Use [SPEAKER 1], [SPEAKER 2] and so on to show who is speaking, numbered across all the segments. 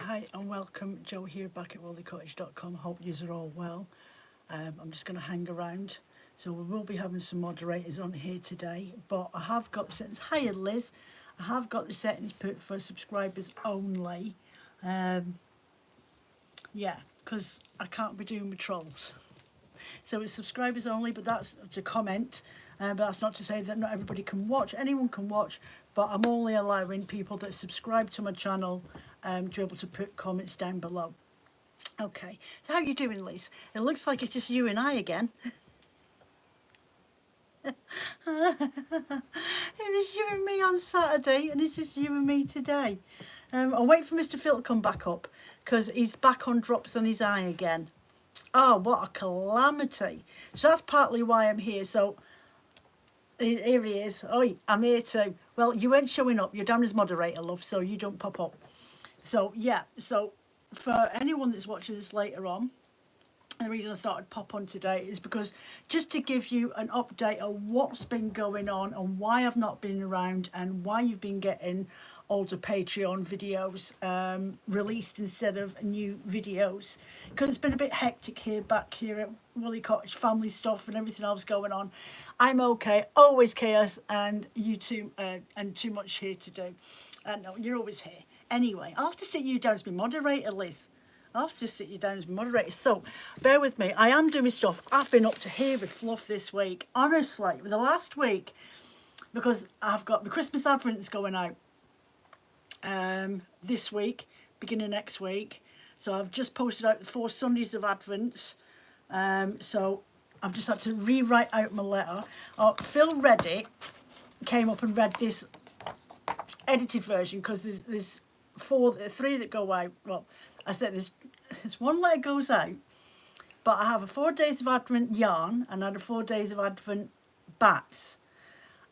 [SPEAKER 1] Hi and welcome, Joe here back at woollycottage.com. Hope yous are all well. I'm just going to hang around. So we will be having some moderators on here today, but I have got settings. Hiya Liz. I have got the settings put for subscribers only. Um, yeah, because I can't be doing with trolls. So it's subscribers only, but that's to comment. But that's not to say that not everybody can watch. Anyone can watch, but I'm only allowing people that subscribe to my channel to be able to put comments down below. Okay, so how are you doing, Liz? It looks like it's just you and I again. It was you and me on Saturday, and it's just you and me today. I'll wait for Mr. Phil to come back up, because he's back on drops on his eye again. Oh, what a calamity. So that's partly why I'm here. So here he is. Oi, I'm here too. Well, you ain't showing up. You're down as moderator, love, so you don't pop up. So, yeah. So for anyone that's watching this later on, and the reason I thought I'd pop on today is because just to give you an update on what's been going on and why I've not been around and why you've been getting older Patreon videos released instead of new videos, because it's been a bit hectic back here at Woolly Cottage, family stuff and everything else going on. I'm okay, always chaos, and you too, and too much here to do. No, you're always here. Anyway, I'll have to sit you down as my moderator, Liz. I'll just sit you down as moderator. So, bear with me. I am doing stuff. I've been up to here with fluff this week. Honestly, the last week, because I've got the Christmas Advents going out this week, beginning next week. So I've just posted out the 4 Sundays of Advents. So I've just had to rewrite out my letter. Phil read it, came up and read this edited version, because there's 3 that go out. Well, I said there's 1 letter goes out, but I have a 4 days of Advent yarn and I had a 4 days of Advent bats,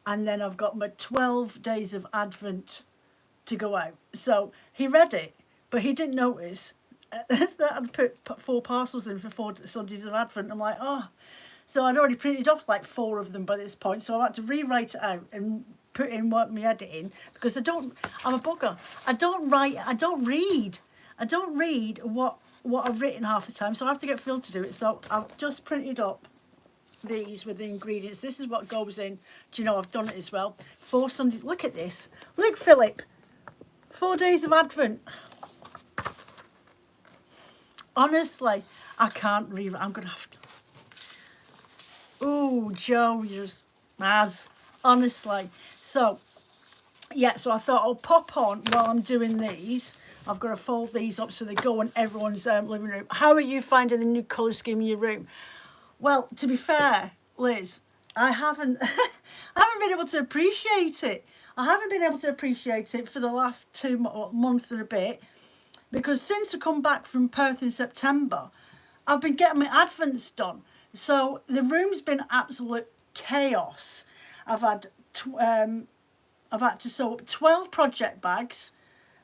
[SPEAKER 1] and then I've got my 12 days of Advent to go out. So he read it, but he didn't notice that I'd put 4 parcels in for 4 Sundays of Advent. I'm like, oh. So I'd already printed off like 4 of them by this point, so I had to rewrite it out and put in what my editing, because I'm a bugger. I don't read what I've written half the time, so I have to get Phil to do it. So I've just printed up these with the ingredients. This is what goes in. Do you know, I've done it as well. 4 Sundays. Look at this. Look, Philip. 4 days of Advent. Honestly, I can't read. I'm going to have to. Oh, Joe, you're just maz. Honestly. So, yeah, so I thought I'll pop on while I'm doing these. I've got to fold these up so they go in everyone's living room. How are you finding the new colour scheme in your room? Well, to be fair, Liz, I haven't been able to appreciate it. I haven't been able to appreciate it for the last 2 months and a bit, because since I come back from Perth in September, I've been getting my Advents done. So the room's been absolute chaos. I've had to sew up 12 project bags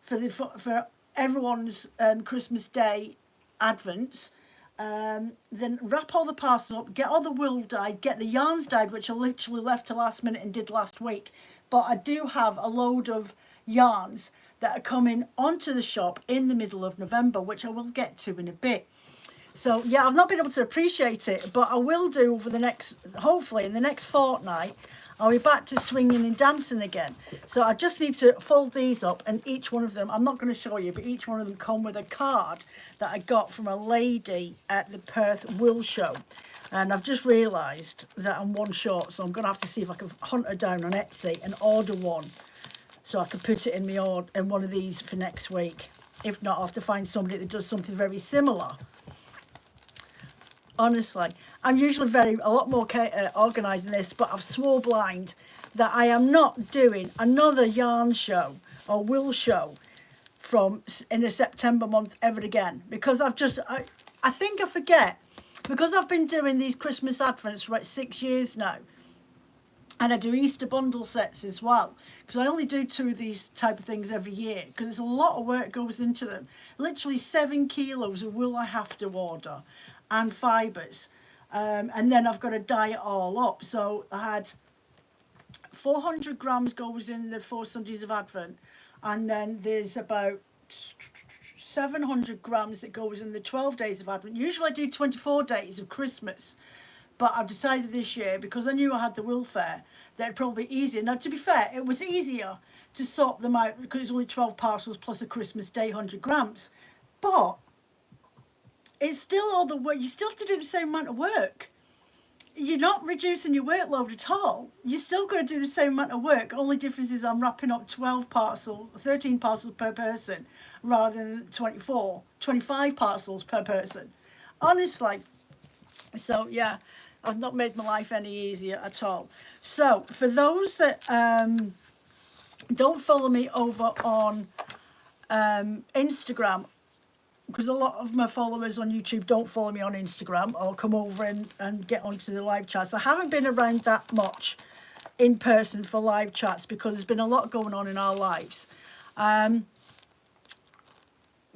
[SPEAKER 1] for everyone's Christmas Day Advents. Then wrap all the parcels up, get all the wool dyed, get the yarns dyed, which I literally left to last minute and did last week. But I do have a load of yarns that are coming onto the shop in the middle of November, which I will get to in a bit. So yeah, I've not been able to appreciate it, but I will do over the next, hopefully in the next fortnight, I'll be back to swinging and dancing again. So I just need to fold these up, and each one of them, I'm not going to show you, but each one of them come with a card that I got from a lady at the Perth Wool Show. And I've just realised that I'm one short, so I'm going to have to see if I can hunt her down on Etsy and order one, so I can put it in in one of these for next week. If not, I'll have to find somebody that does something very similar. Honestly, I'm usually a lot more organised than this, but I've swore blind that I am not doing another yarn show or wool show in the September month ever again, because I think I forget, because I've been doing these Christmas Advents for like 6 years now, and I do Easter bundle sets as well, because I only do 2 of these type of things every year, because there's a lot of work goes into them. Literally 7 kilos of wool I have to order, and fibres, and then I've got to dye it all up. So I had 400 grams goes in the 4 Sundays of Advent, and then there's about 700 grams that goes in the 12 days of Advent. Usually I do 24 days of Christmas, but I've decided this year, because I knew I had the welfare, that it'd probably be easier. Now, to be fair, it was easier to sort them out because it's only 12 parcels plus a Christmas Day 100 grams. But it's still all the work. You still have to do the same amount of work. You're not reducing your workload at all. You're still going to do the same amount of work. Only difference is I'm wrapping up 13 parcels per person rather than 25 parcels per person. Honestly. So, yeah, I've not made my life any easier at all. So, for those that don't follow me over on Instagram, because a lot of my followers on YouTube don't follow me on Instagram or come over and get onto the live chats. I haven't been around that much in person for live chats because there's been a lot going on in our lives.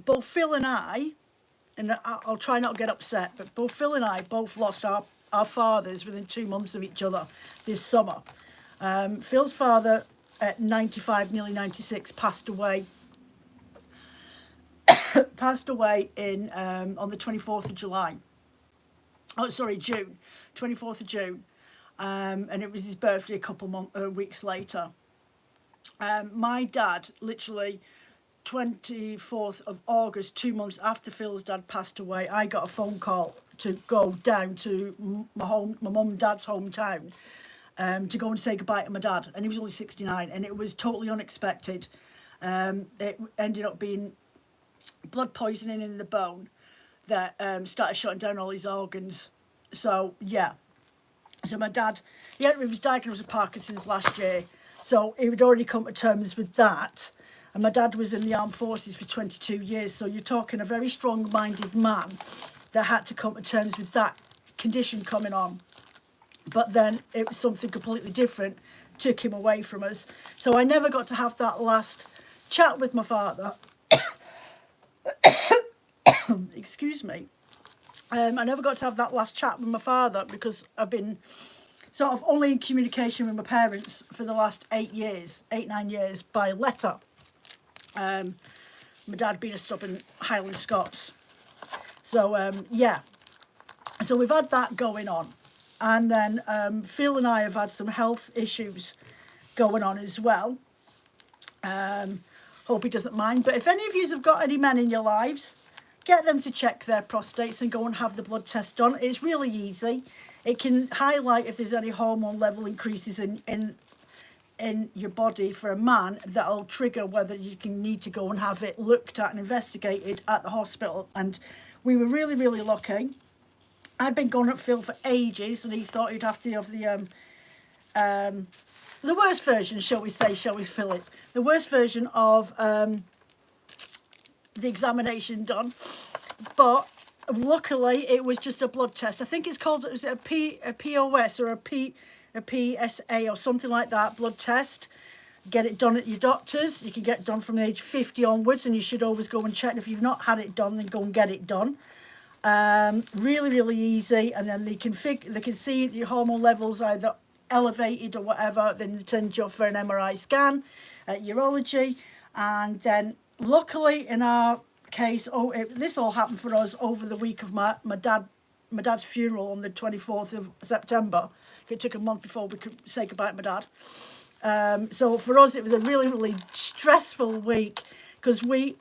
[SPEAKER 1] Both Phil and I, and I'll try not to get upset, but both Phil and I both lost our fathers within 2 months of each other this summer. Phil's father at 95, nearly 96, passed away in on the 24th of July. Oh, sorry, June, 24th of June. And it was his birthday a couple weeks later. My dad, literally 24th of August, 2 months after Phil's dad passed away, I got a phone call to go down to my mum and dad's hometown to go and say goodbye to my dad. And he was only 69, and it was totally unexpected. It ended up being blood poisoning in the bone that started shutting down all his organs. So, yeah. So my dad, he was diagnosed with Parkinson's last year, so he had already come to terms with that. And my dad was in the armed forces for 22 years, so you're talking a very strong-minded man that had to come to terms with that condition coming on. But then it was something completely different, took him away from us. So I never got to have that last chat with my father. Excuse me. I never got to have that last chat with my father because I've been sort of only in communication with my parents for the last 9 years by letter. My dad being a stubborn Highland Scots. So, yeah. So we've had that going on. And then Phil and I have had some health issues going on as well. Hope he doesn't mind. But if any of you have got any men in your lives, get them to check their prostates and go and have the blood test done. It's really easy. It can highlight if there's any hormone level increases in your body for a man that'll trigger whether you can need to go and have it looked at and investigated at the hospital. And we were really, really lucky. I'd been going at Phil for ages, and he thought he'd have to have the worst version, shall we, Philip? The worst version of the examination done, but luckily it was just a blood test. I think it's called, is it a POS or a PSA or something like that, blood test. Get it done at your doctor's. You can get it done from age 50 onwards, and you should always go and check. If you've not had it done, then go and get it done. Really, really easy. And then they can see your hormone levels either elevated or whatever. Then they send you off for an MRI scan at urology, and then luckily in our case, this all happened for us over the week of my dad's funeral on the 24th of September. It took a month before we could say goodbye to my dad. So for us, it was a really, really stressful week because we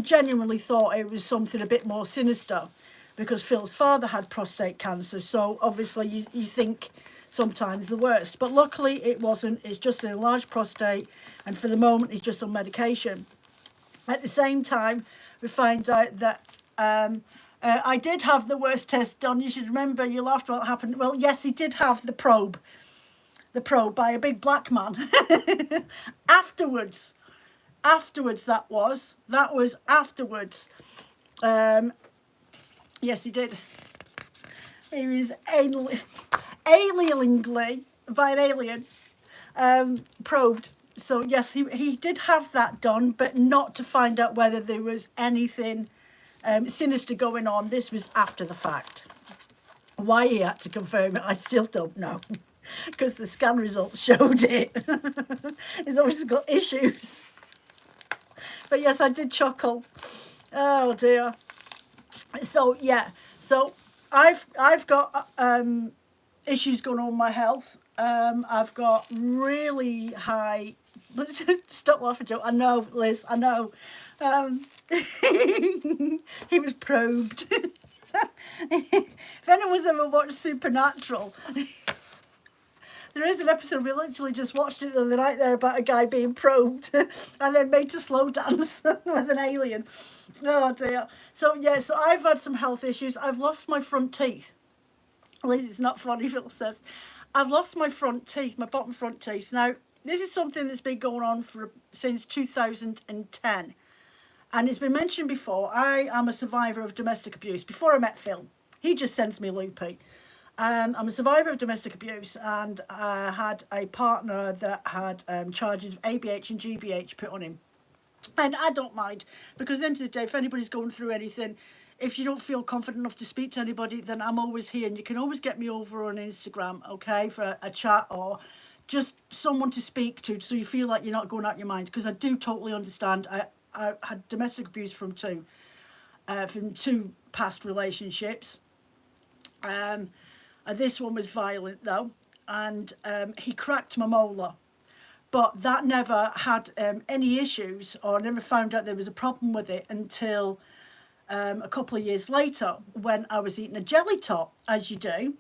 [SPEAKER 1] genuinely thought it was something a bit more sinister because Phil's father had prostate cancer. So obviously you think sometimes the worst. But luckily it wasn't. It's just an enlarged prostate, and for the moment he's just on medication. At the same time, we find out that I did have the worst test done. You should remember, you laughed what happened. Well, yes, he did have the probe by a big black man. Afterwards, that was afterwards. Yes, he did. He was alienly, by an alien, probed. So yes, he did have that done, but not to find out whether there was anything sinister going on. This was after the fact. Why he had to confirm it, I still don't know, because the scan results showed it. He's obviously got issues. But yes, I did chuckle Oh dear. So yeah, so I've got issues going on with my health. I've got really high. Stop laughing, Joe. I know, Liz. I know. Um, he was probed. If anyone's ever watched Supernatural, there is an episode we literally just watched it the other night there about a guy being probed and then made to slow dance with an alien. Oh dear. So yeah, so I've had some health issues. I've lost my front teeth. At least it's not funny, Phil says. I've lost my front teeth, my bottom front teeth. Now, this is something that's been going on for since 2010. And it's been mentioned before. I am a survivor of domestic abuse. Before I met Phil, he just sends me loopy. I'm a survivor of domestic abuse, and I had a partner that had charges of ABH and GBH put on him. And I don't mind, because at the end of the day, if anybody's going through anything, if you don't feel confident enough to speak to anybody, then I'm always here, and you can always get me over on Instagram, okay, for a chat or just someone to speak to, so you feel like you're not going out your mind. Because I do totally understand. I had domestic abuse from two past relationships. This one was violent though, and he cracked my molar. But that never had any issues, or I never found out there was a problem with it until a couple of years later, when I was eating a jelly tot, as you do.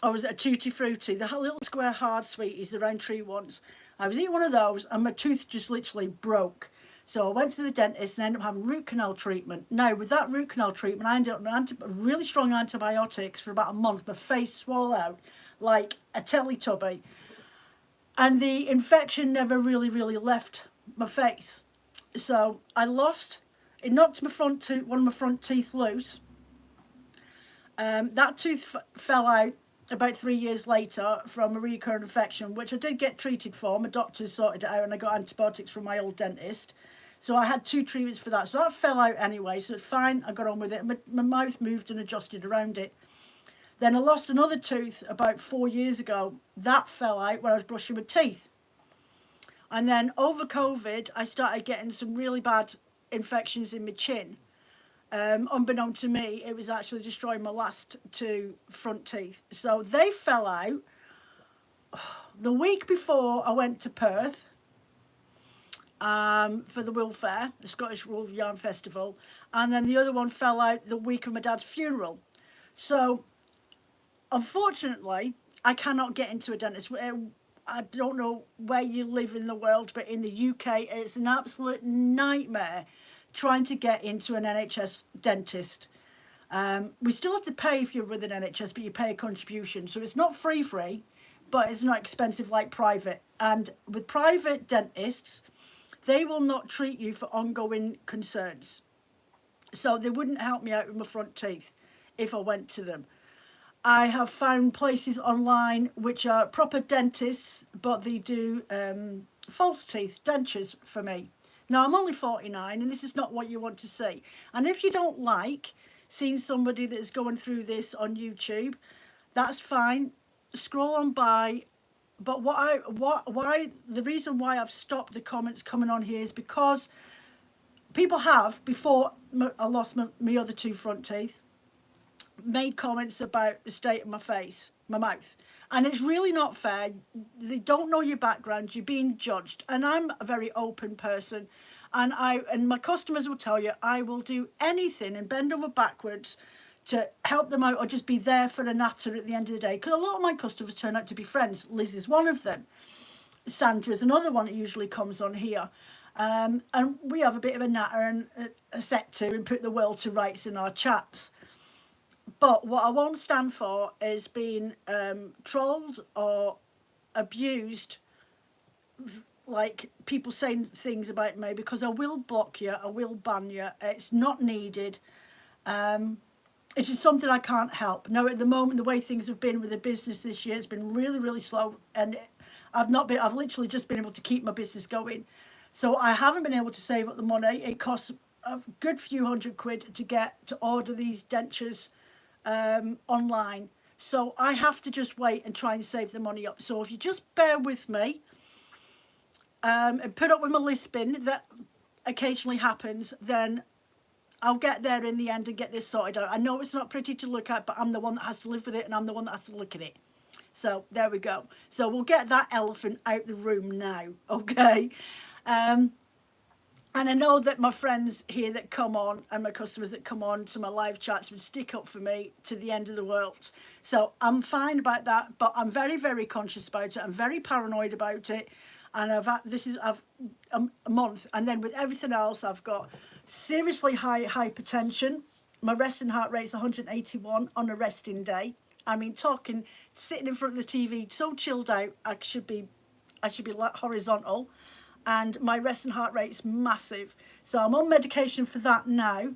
[SPEAKER 1] I was at a Tutti Frutti, the little square hard sweeties, the round tree ones. I was eating one of those, and my tooth just literally broke. So I went to the dentist and ended up having root canal treatment. Now, with that root canal treatment, I ended up on really strong antibiotics for about a month. My face swelled out like a Teletubby. And the infection never really, really left my face. So it knocked one of my front teeth loose. That tooth fell out about 3 years later from a recurrent infection, which I did get treated for. My doctor sorted it out, and I got antibiotics from my old dentist. So I had 2 treatments for that. So that fell out anyway, so it's fine. I got on with it. My mouth moved and adjusted around it. Then I lost another tooth about 4 years ago. That fell out when I was brushing my teeth. And then over COVID, I started getting some really bad infections in my chin. Unbeknown to me, it was actually destroying my last 2 front teeth. So they fell out the week before I went to Perth for the Wool Fair, the Scottish Wool Yarn Festival. And then the other one fell out the week of my dad's funeral. So unfortunately, I cannot get into a dentist. I don't know where you live in the world, but in the UK, it's an absolute nightmare trying to get into an NHS dentist. We still have to pay if you're with an NHS, but you pay a contribution. So it's not free, but it's not expensive like private. And with private dentists, they will not treat you for ongoing concerns. So they wouldn't help me out with my front teeth if I went to them. I have found places online which are proper dentists, but they do false teeth, dentures for me. Now, I'm only 49, and this is not what you want to see. And if you don't like seeing somebody that's going through this on YouTube, that's fine. Scroll on by. But why the reason why I've stopped the comments coming on here is because people have, before I lost my other 2 front teeth, made comments about the state of my face, my mouth. And it's really not fair. They don't know your background. You're being judged. And I'm a very open person. And my customers will tell you, I will do anything and bend over backwards to help them out, or just be there for a natter at the end of the day. Because a lot of my customers turn out to be friends. Liz is one of them. Sandra's another one that usually comes on here. And we have a bit of a natter and a set to and put the world to rights in our chats. But what I won't stand for is being trolled or abused, like people saying things about me, because I will block you, I will ban you. It's not needed. It's just something I can't help. Now, at the moment, the way things have been with the business this year, it's been really, really slow, and I've literally just been able to keep my business going. So I haven't been able to save up the money. It costs a good few £100 to order these dentures online. So I have to just wait and try and save the money up. So if you just bear with me and put up with my lisping that occasionally happens, then I'll get there in the end and get this sorted out. I know it's not pretty to look at, but I'm the one that has to live with it, and I'm the one that has to look at it. So there we go. So we'll get that elephant out the room now, okay? And I know that my friends here that come on and my customers that come on to my live chats would stick up for me to the end of the world. So I'm fine about that, but I'm very, very conscious about it. I'm very paranoid about it. And I've a month. And then with everything else, I've got seriously high hypertension. My resting heart rate's 181 on a resting day. I mean, sitting in front of the TV, so chilled out, I should be like horizontal. And my resting heart rate's massive. So I'm on medication for that now.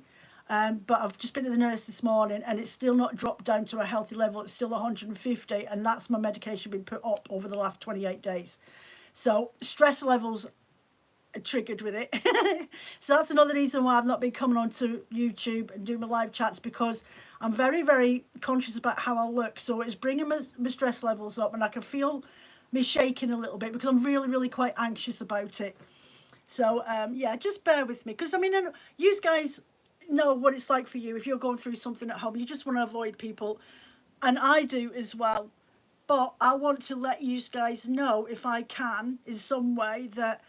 [SPEAKER 1] But I've just been to the nurse this morning and it's still not dropped down to a healthy level. It's still 150, and that's my medication been put up over the last 28 days. So stress levels are triggered with it. So that's another reason why I've not been coming onto YouTube and doing my live chats, because I'm very, very conscious about how I look. So it's bringing my stress levels up, and I can feel me shaking a little bit because I'm really, really quite anxious about it. So yeah, just bear with me, because I mean, you guys know what it's like for you if you're going through something at home. You just want to avoid people, and I do as well. But I want to let you guys know, if I can in some way, that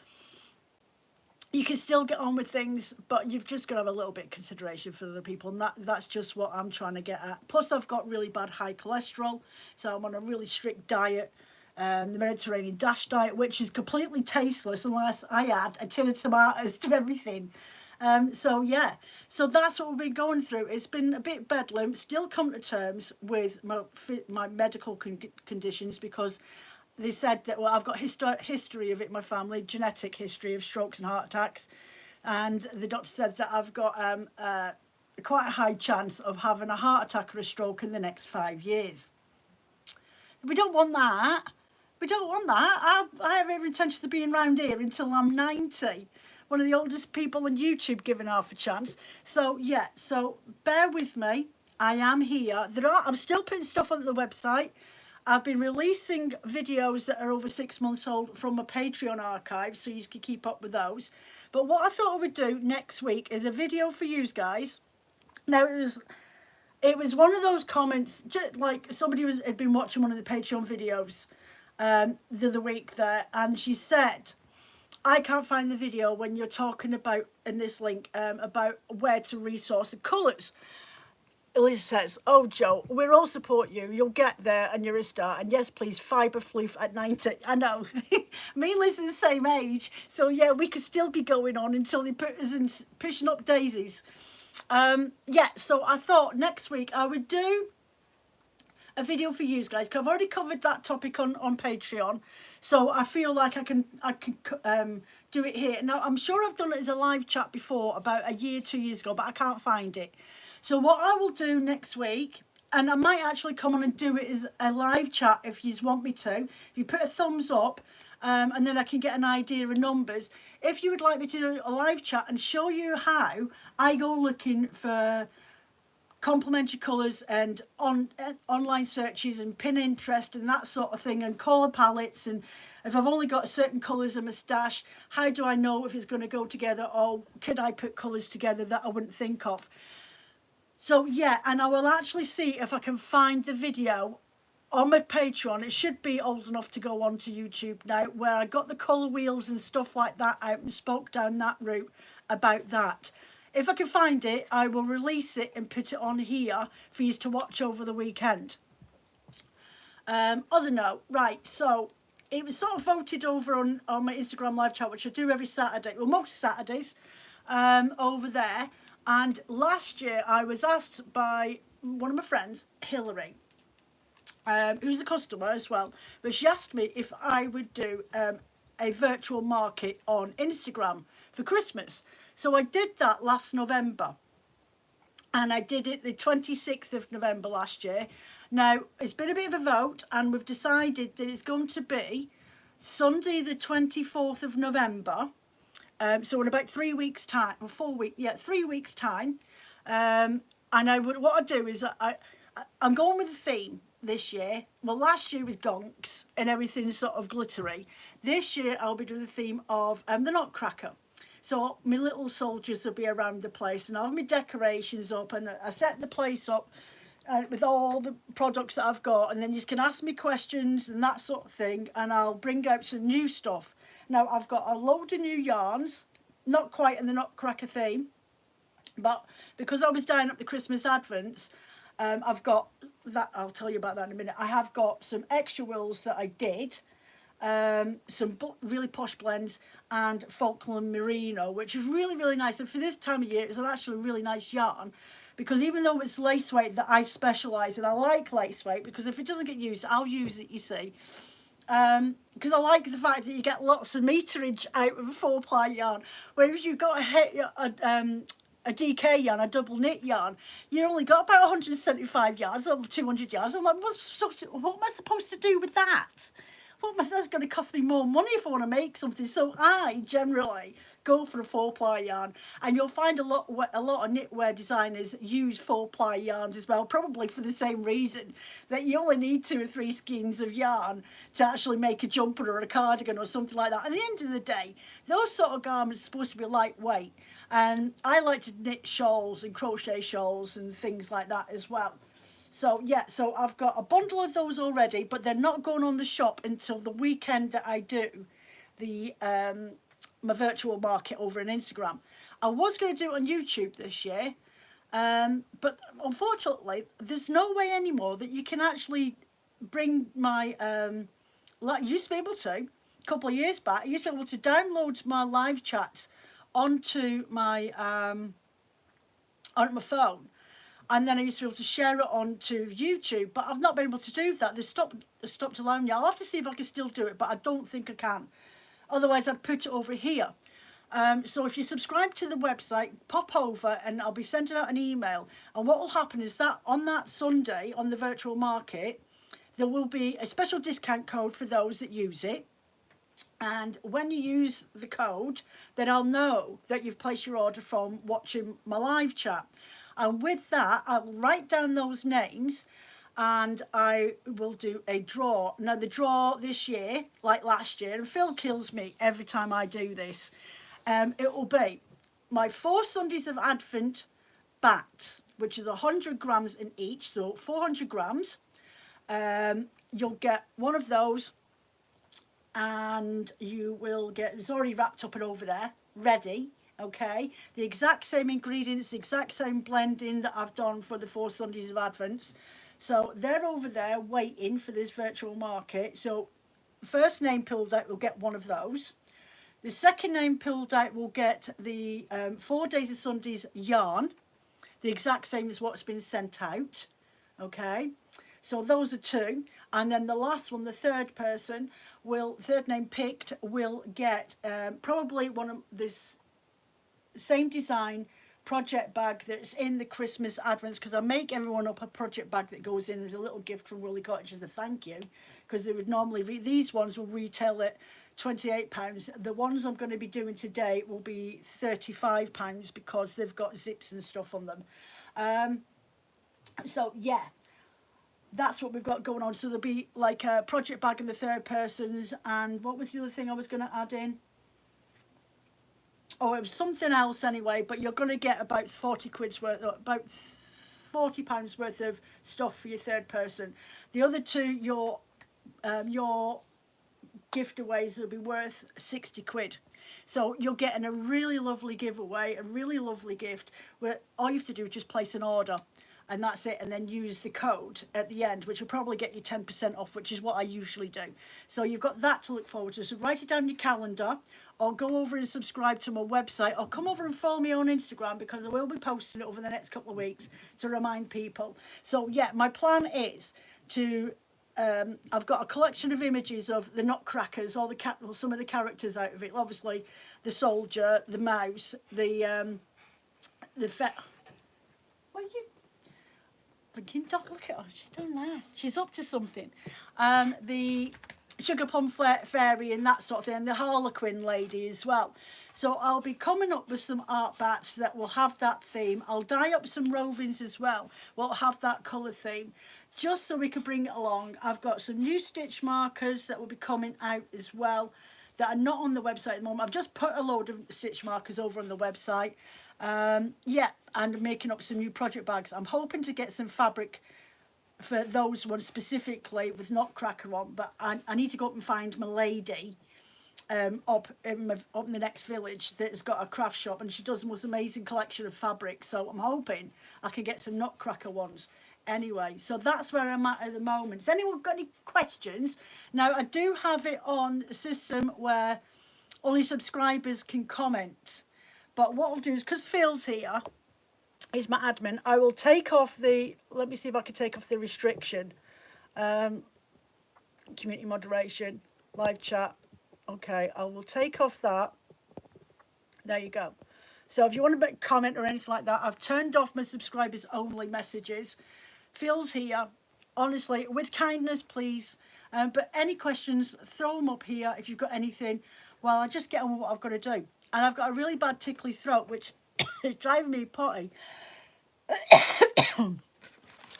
[SPEAKER 1] you can still get on with things, but you've just got to have a little bit of consideration for other people, and that's just what I'm trying to get at. Plus I've got really bad high cholesterol, so I'm on a really strict diet. The Mediterranean Dash diet, which is completely tasteless unless I add a tin of tomatoes to everything. So yeah, so that's what we've been going through. It's been a bit bedlam. Still come to terms with my medical conditions, because they said that, well, I've got history of it in my family, genetic history of strokes and heart attacks, and the doctor said that I've got quite a high chance of having a heart attack or a stroke in the next 5 years. We don't want that. We don't want that. I have every intention of being around here until I'm 90. One of the oldest people on YouTube, giving half a chance. So yeah, so bear with me. I am here. I'm still putting stuff on the website. I've been releasing videos that are over 6 months old from my Patreon archives, so you can keep up with those. But what I thought I would do next week is a video for you guys. Now it was one of those comments, just like somebody had been watching one of the Patreon videos the other week there, and she said, I can't find the video when you're talking about, in this link, about where to resource the colours. Elisa says, oh Joe, we'll all support you. You'll get there and you're a star. And yes, please, fibre floof at 90. I know. Me and Liz are the same age. So yeah, we could still be going on until they put us in pushing up daisies. Yeah, so I thought next week I would do a video for you guys, because I've already covered that topic on Patreon, so I feel like I can do it here. Now I'm sure I've done it as a live chat before about a year, 2 years ago, but I can't find it. So what I will do next week, and I might actually come on and do it as a live chat if you want me to, if you put a thumbs up, and then I can get an idea of numbers. If you would like me to do a live chat and show you how I go looking for complementary colours and online searches and Pinterest and that sort of thing, and colour palettes, and if I've only got certain colours in my stash, how do I know if it's going to go together, or could I put colours together that I wouldn't think of? So yeah, and I will actually see if I can find the video on my Patreon. It should be old enough to go on to YouTube now, where I got the colour wheels and stuff like that out and spoke down that route about that. If I can find it, I will release it and put it on here for you to watch over the weekend. Other note, right, so it was sort of voted over on my Instagram live chat, which I do every Saturday, well, most Saturdays, over there. And last year I was asked by one of my friends, Hillary, who's a customer as well, but she asked me if I would do a virtual market on Instagram for Christmas. So I did that last November, and I did it the 26th of November last year. Now, it's been a bit of a vote, and we've decided that it's going to be Sunday the 24th of November, so in about 3 weeks time, or 4 weeks, yeah, 3 weeks time. And what I do is I'm going with the theme this year. Well, last year was gonks and everything sort of glittery. This year I'll be doing the theme of the Nutcracker. So my little soldiers will be around the place, and I have my decorations up, and I set the place up with all the products that I've got, and then you can ask me questions and that sort of thing, and I'll bring out some new stuff. Now I've got a load of new yarns, not quite in the Nutcracker theme, but because I was dyeing up the Christmas Advents, I've got that. I'll tell you about that in a minute. I have got some extra wills that I did, some really posh blends, and Falkland Merino, which is really, really nice. And for this time of year, it's actually a really nice yarn, because even though it's lace weight that I specialise in, I like lace weight, because if it doesn't get used, I'll use it, you see. Because I like the fact that you get lots of meterage out of a 4-ply yarn, whereas you've got a DK yarn, a double knit yarn, you only got about 175 yards, over 200 yards. I'm like, what am I supposed to do with that? That's going to cost me more money if I want to make something. So I generally go for a 4-ply yarn, and you'll find a lot of knitwear designers use 4-ply yarns as well, probably for the same reason, that you only need 2 or 3 skeins of yarn to actually make a jumper or a cardigan or something like that. At the end of the day, those sort of garments are supposed to be lightweight, and I like to knit shawls and crochet shawls and things like that as well. So yeah, so I've got a bundle of those already, but they're not going on the shop until the weekend that I do the my virtual market over on Instagram. I was going to do it on YouTube this year, but unfortunately there's no way anymore that you can actually bring my like you used to be able to a couple of years back. I used to be able to download my live chats onto my phone, and then I used to be able to share it onto YouTube, but I've not been able to do that. They stopped allowing me. I'll have to see if I can still do it, but I don't think I can. Otherwise, I'd put it over here. So if you subscribe to the website, pop over and I'll be sending out an email. And what will happen is that on that Sunday, on the virtual market, there will be a special discount code for those that use it. And when you use the code, then I'll know that you've placed your order from watching my live chat. And with that, I'll write down those names, and I will do a draw. Now the draw this year, like last year, and Phil kills me every time I do this, it will be my 4 Sundays of Advent bats, which is 100 grams in each, so 400 grams. You'll get one of those, and you will get, it's already wrapped up and over there, ready. Okay, the exact same ingredients, the exact same blending that I've done for the 4 Sundays of Advent. So they're over there waiting for this virtual market. So first name pulled out will get one of those. The second name pulled out will get the 4 Days of Sundays yarn, the exact same as what's been sent out. Okay, so those are 2. And then the last one, the third name picked, will get probably one of this same design project bag that's in the Christmas Advents, because I make everyone up a project bag that goes in. There's a little gift from Woolly Cottage as a thank you, because they would normally these ones will retail at £28. The ones I'm going to be doing today will be £35 because they've got zips and stuff on them. So yeah, that's what we've got going on. So there'll be like a project bag in the third persons, and what was the other thing I was going to add in? Oh, it was something else anyway, but you're going to get about 40 quid's worth, about £40 worth of stuff for your third person. The other 2, your giveaways will be worth 60 quid. So you're getting a really lovely giveaway, a really lovely gift, where all you have to do is just place an order, and that's it, and then use the code at the end, which will probably get you 10% off, which is what I usually do. So you've got that to look forward to. So write it down in your calendar, or go over and subscribe to my website, or come over and follow me on Instagram, because I will be posting it over the next couple of weeks to remind people. So yeah, my plan is to I've got a collection of images of the Nutcrackers, all some of the characters out of it. Obviously the soldier, the mouse, the what are you thinking, Doc? Look at her, she's doing that. She's up to something. The Sugar Plum Fairy and that sort of thing, and the Harlequin lady as well. So I'll be coming up with some art bats that will have that theme. I'll dye up some rovings as well, will have that colour theme, just so we can bring it along. I've got some new stitch markers that will be coming out as well. that are not on the website at the moment. I've just put a load of stitch markers over on the website. Yeah, and making up some new project bags. I'm hoping to get some fabric for those ones specifically with Nutcracker on, but I need to go up and find my lady up in the next village that's got a craft shop, and she does the most amazing collection of fabric, so I'm hoping I can get some Nutcracker ones. Anyway, so that's where I'm at the moment. Has anyone got any questions? Now, I do have it on a system where only subscribers can comment, but what I'll do is, because Phil's here, is my admin, I will take off the, let me see if I can take off the restriction, community moderation, live chat. Okay, I will take off that. There you go. So if you want to make a comment or anything like that, I've turned off my subscribers only messages. Phil's here, honestly, with kindness, please. But any questions, throw them up here if you've got anything. Well, I just get on with what I've got to do. And I've got a really bad tickly throat, which is driving me potty.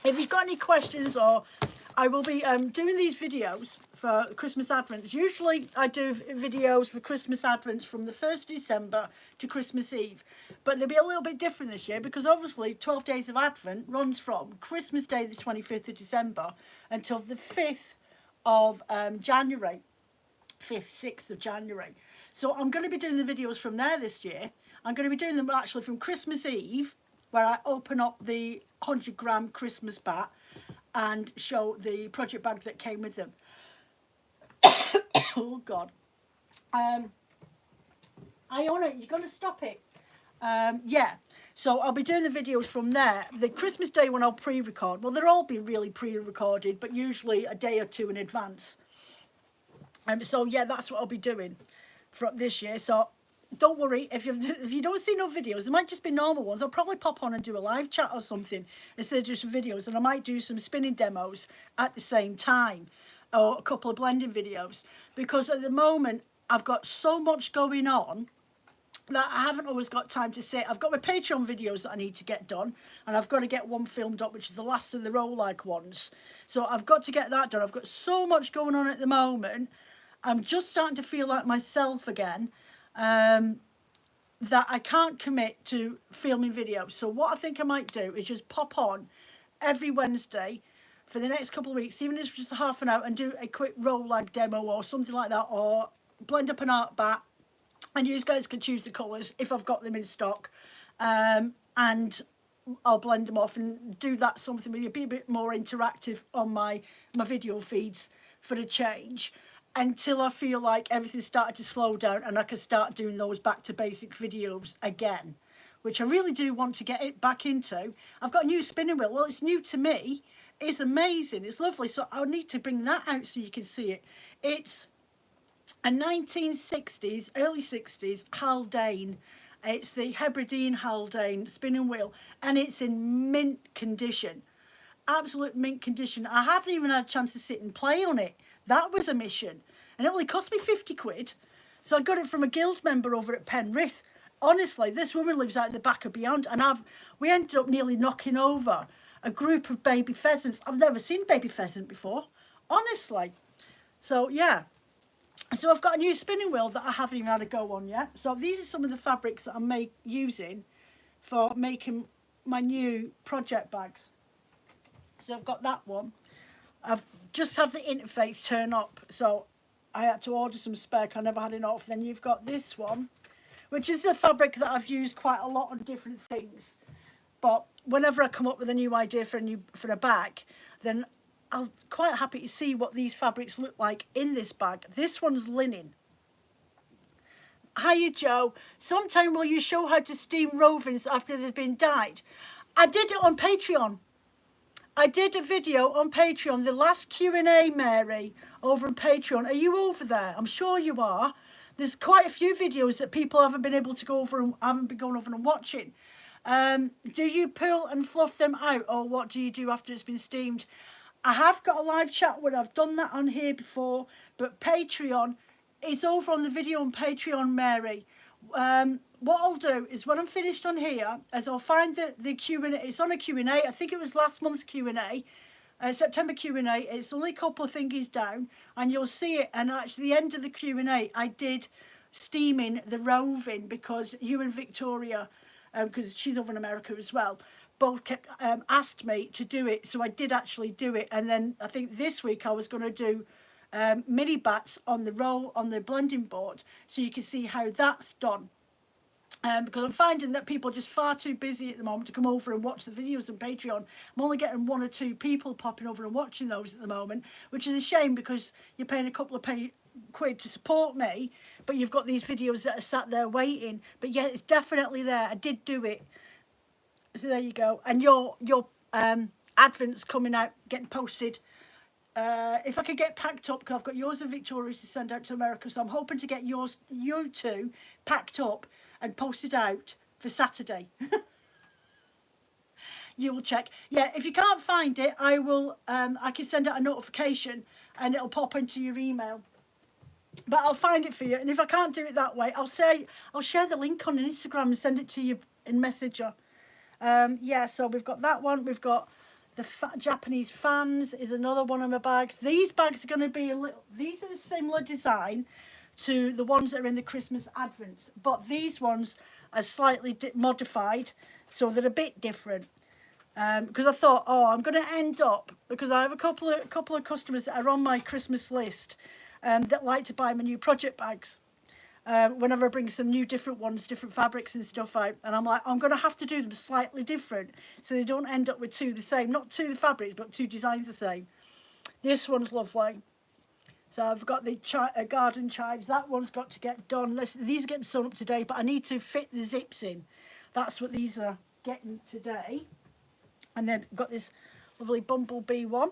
[SPEAKER 1] If you've got any questions, or I will be doing these videos for Christmas Advents. Usually I do videos for Christmas Advents from the 1st of December to Christmas Eve. But they'll be a little bit different this year because obviously 12 Days of Advent runs from Christmas Day the 25th of December until the 5th of January. 5th, 6th of January. So I'm going to be doing the videos from there this year. I'm going to be doing them actually from Christmas Eve, where I open up the 100-gram Christmas bat and show the project bag that came with them. Oh God. Iona, you're going to stop it. Yeah, so I'll be doing the videos from there. The Christmas Day one I'll pre-record. Well, they'll all be really pre-recorded, but usually a day or two in advance. So yeah, that's what I'll be doing from this year. So don't worry, if you don't see no videos, there might just be normal ones. I'll probably pop on and do a live chat or something instead of just videos, and I might do some spinning demos at the same time, or a couple of blending videos, because at the moment I've got so much going on that I haven't always got time to sit. I've got my Patreon videos that I need to get done, and I've got to get one filmed up, which is the last of the roguelike ones. So I've got to get that done. I've got so much going on at the moment. I'm just starting to feel like myself again, that I can't commit to filming videos. So what I think I might do is just pop on every Wednesday for the next couple of weeks, even if it's just a half an hour, and do a quick roguelike demo or something like that, or blend up an art bat, and you guys can choose the colours if I've got them in stock, and I'll blend them off and do that something with you, be a bit more interactive on my video feeds for a change, until I feel like everything's started to slow down and I can start doing those back to basic videos again, which I really do want to get it back into. I've got a new spinning wheel. Well, it's new to me. It's amazing. It's lovely. So I need to bring that out so you can see it. It's a 1960s, early 60s Haldane. It's the Hebridean Haldane spinning wheel, and it's in mint condition. Absolute mint condition. I haven't even had a chance to sit and play on it. That was a mission, and it only cost me 50 quid. So I got it from a guild member over at Penrith. Honestly, this woman lives out the back of beyond, and we ended up nearly knocking over a group of baby pheasants. I've never seen baby pheasant before, honestly. So yeah, so I've got a new spinning wheel that I haven't even had a go on yet. So these are some of the fabrics that I'm using for making my new project bags. So I've got that one. I've just had the interface turn up, so I had to order some spec. I never had enough. Then you've got this one, which is the fabric that I've used quite a lot on different things. But whenever I come up with a new idea for a bag, then I'm quite happy to see what these fabrics look like in this bag. This one's linen. Hiya, Joe. Sometime will you show how to steam rovings after they've been dyed? I did it on Patreon. I did a video on Patreon, the last Q&A, Mary, over on Patreon. Are you over there? I'm sure you are. There's quite a few videos that people haven't been able to go over and haven't been going over and watching. Do you pull and fluff them out, or what do you do after it's been steamed? I have got a live chat where I've done that on here before, but Patreon is over on the video on Patreon, Mary. What I'll do is when I'm finished on here, is I'll find the Q&A. It's on a Q&A. I think it was last month's Q&A. September Q&A. It's only a couple of thingies down, and you'll see it. And actually, the end of the Q&A, I did steaming the roving, because you and Victoria, because she's over in America as well, both kept asked me to do it. So I did actually do it. And then I think this week I was going to do mini bats on the blending board, so you can see how that's done. Because I'm finding that people are just far too busy at the moment to come over and watch the videos on Patreon. I'm only getting 1 or 2 people popping over and watching those at the moment, which is a shame, because you're paying a couple of quid to support me, but you've got these videos that are sat there waiting. But yeah, it's definitely there. I did do it. So there you go. And your advent's coming out, getting posted. If I could get packed up, because I've got yours and Victoria's to send out to America, so I'm hoping to get you two packed up and posted out for Saturday. You will check. Yeah, if you can't find it, I will. I can send out a notification and it'll pop into your email. But I'll find it for you. And if I can't do it that way, I'll share the link on Instagram and send it to you in Messenger. Yeah, so we've got that one. We've got the Japanese fans is another one of my bags. These bags are going to be these are a similar design to the ones that are in the Christmas Advents, but these ones are slightly modified, so they're a bit different. Because I thought, I'm going to end up, because I have a couple of customers that are on my Christmas list that like to buy my new project bags. Whenever I bring some new different ones, different fabrics and stuff out, and I'm like, I'm going to have to do them slightly different, so they don't end up with 2 the same, not 2 the fabrics, but 2 designs the same. This one's lovely. So I've got the garden chives. That one's got to get done. These are getting sewn up today, but I need to fit the zips in. That's what these are getting today. And then I've got this lovely bumblebee one.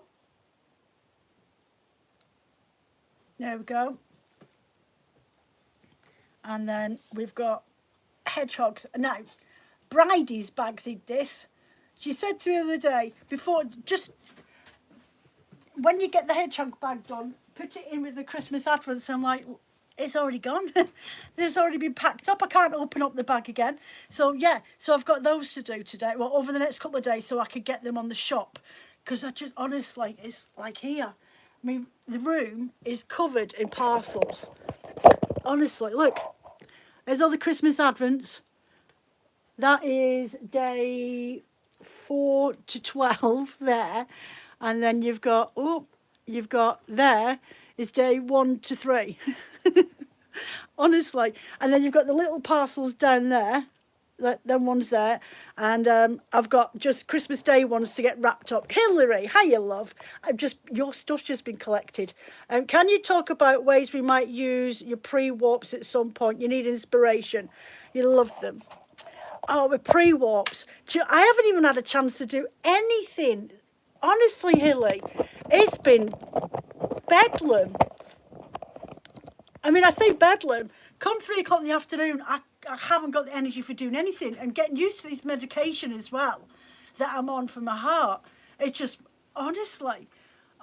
[SPEAKER 1] There we go. And then we've got hedgehogs. Now, Bridie's bagsy this. She said to me the other day, when you get the hedgehog bag done, put it in with the Christmas Advents. I'm like, it's already gone. It's already been packed up. I can't open up the bag again. So yeah, so I've got those to do today. Well, over the next couple of days, so I could get them on the shop. Because I just, honestly, it's like here. I mean, the room is covered in parcels. Honestly, look. There's all the Christmas Advents. That is day 4 to 12 there. And then you've got there is day 1 to 3. Honestly. And then you've got the little parcels down there. Them ones there. And I've got just Christmas Day ones to get wrapped up. Hillary, hiya love. Your stuff's just been collected. Can you talk about ways we might use your pre-warps at some point? You need inspiration. You love them. Oh, with pre-warps. I haven't even had a chance to do anything. Honestly, Hilly, it's been bedlam. I mean, I say bedlam. Come 3 o'clock in the afternoon, I haven't got the energy for doing anything. And getting used to this medication as well that I'm on for my heart. It's just, honestly,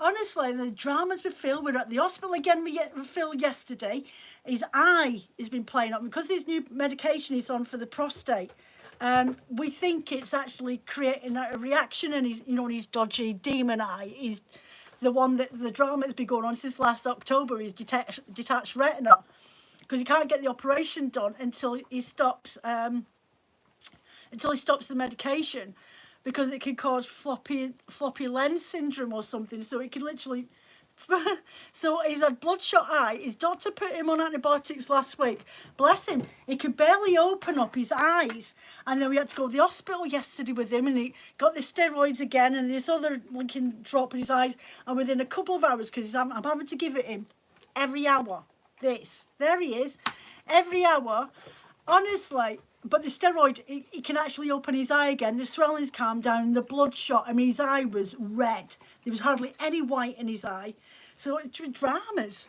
[SPEAKER 1] the dramas with Phil. We're at the hospital again with Phil yesterday. His eye has been playing up because his new medication he's on for the prostate. We think it's actually creating a reaction, and his dodgy demon eye. He's the one that the drama has been going on since last October. Is detached retina, because he can't get the operation done until he stops the medication, because it can cause floppy lens syndrome or something. So it can literally. So he's had bloodshot eye. His doctor put him on antibiotics last week. Bless him. He could barely open up his eyes. And then we had to go to the hospital yesterday with him, and he got the steroids again and this other linking drop in his eyes. And within a couple of hours, because I'm having to give it him every hour. There he is. Every hour. Honestly. But the steroid, he can actually open his eye again. The swelling's calmed down. The bloodshot. I mean, his eye was red. There was hardly any white in his eye. So it's dramas.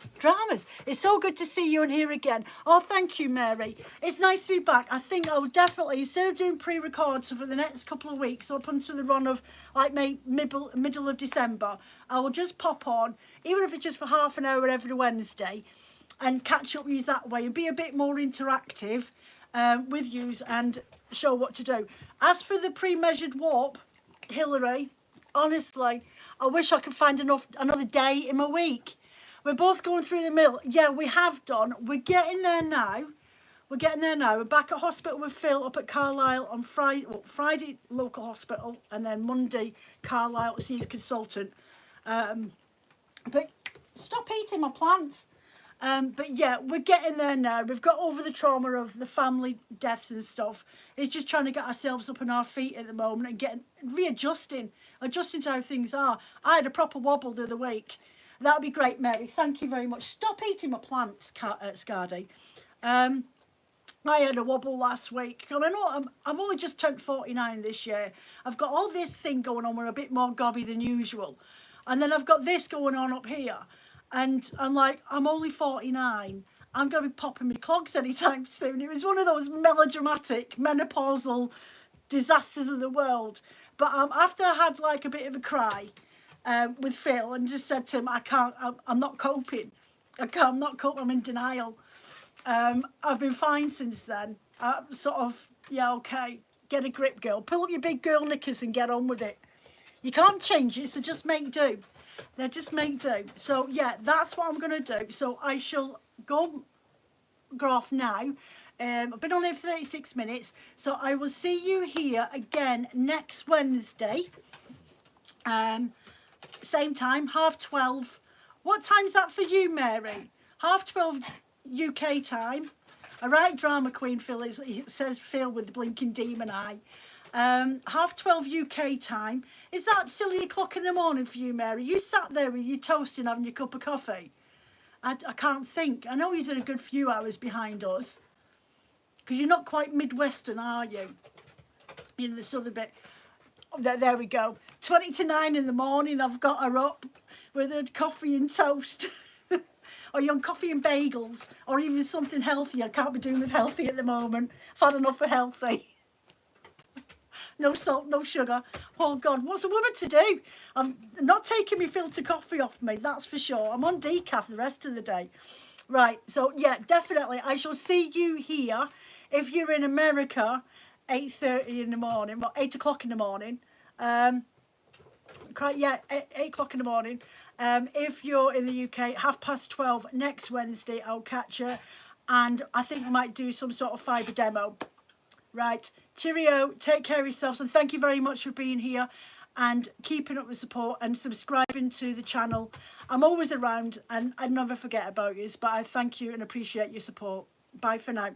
[SPEAKER 1] It's so good to see you and here again. Oh, thank you, Mary. It's nice to be back. I think I will definitely, instead of doing pre-records for the next couple of weeks up until the run of like middle of December, I will just pop on, even if it's just for half an hour every Wednesday, and catch up with you that way and be a bit more interactive with you and show what to do. As for the pre-measured warp, Hillary, honestly, I wish I could find another day in my week. We're both going through the mill. Yeah, we have done. We're getting there now. We're getting there now. We're back at hospital with Phil up at Carlisle on Friday. Well, Friday local hospital, and then Monday Carlisle to see his consultant. But stop eating my plants. But yeah, we're getting there now. We've got over the trauma of the family deaths and stuff. It's just trying to get ourselves up on our feet at the moment and adjusting to how things are. I had a proper wobble the other week. That'd be great, Mary. Thank you very much. Stop eating my plants, Scardy. I had a wobble last week. I know I've only just turned 49 this year. I've got all this thing going on. We're a bit more gobby than usual. And then I've got this going on up here. And I'm like, I'm only 49. I'm going to be popping my clogs anytime soon. It was one of those melodramatic, menopausal disasters of the world. But after I had like a bit of a cry with Phil and just said to him, I'm not coping. I'm not coping, I'm in denial. I've been fine since then. Sort of, yeah, okay, get a grip, girl. Pull up your big girl knickers and get on with it. You can't change it, so just make do. They just make do. So, yeah, that's what I'm going to do. So I shall go off now. I've been on here for 36 minutes. So I will see you here again next Wednesday. Same time, 12:30. What time's that for you, Mary? 12:30 UK time. All right, drama queen Phil says Phil with the blinking demon eye. 12:30 UK time. Is that silly o'clock in the morning for you, Mary? You sat there with your toast and having your cup of coffee. I can't think. I know he's in a good few hours behind us. Because you're not quite Midwestern, are you? In the southern bit. There we go. 20 to 9 in the morning, I've got her up with her coffee and toast. Or you're on coffee and bagels. Or even something healthy. I can't be doing with healthy at the moment. I've had enough of healthy. No salt, no sugar. Oh, God, what's a woman to do? I'm not taking my filter coffee off me, that's for sure. I'm on decaf the rest of the day. Right, so, yeah, definitely. I shall see you here. If you're in America, 8:30 in the morning, well, 8 o'clock in the morning. Yeah, 8 o'clock in the morning. If you're in the UK, 12:30 next Wednesday, I'll catch you. And I think I might do some sort of fibre demo. Right, cheerio, take care of yourselves, and thank you very much for being here and keeping up the support and subscribing to the channel. I'm always around and I never forget about you, but I thank you and appreciate your support. Bye for now.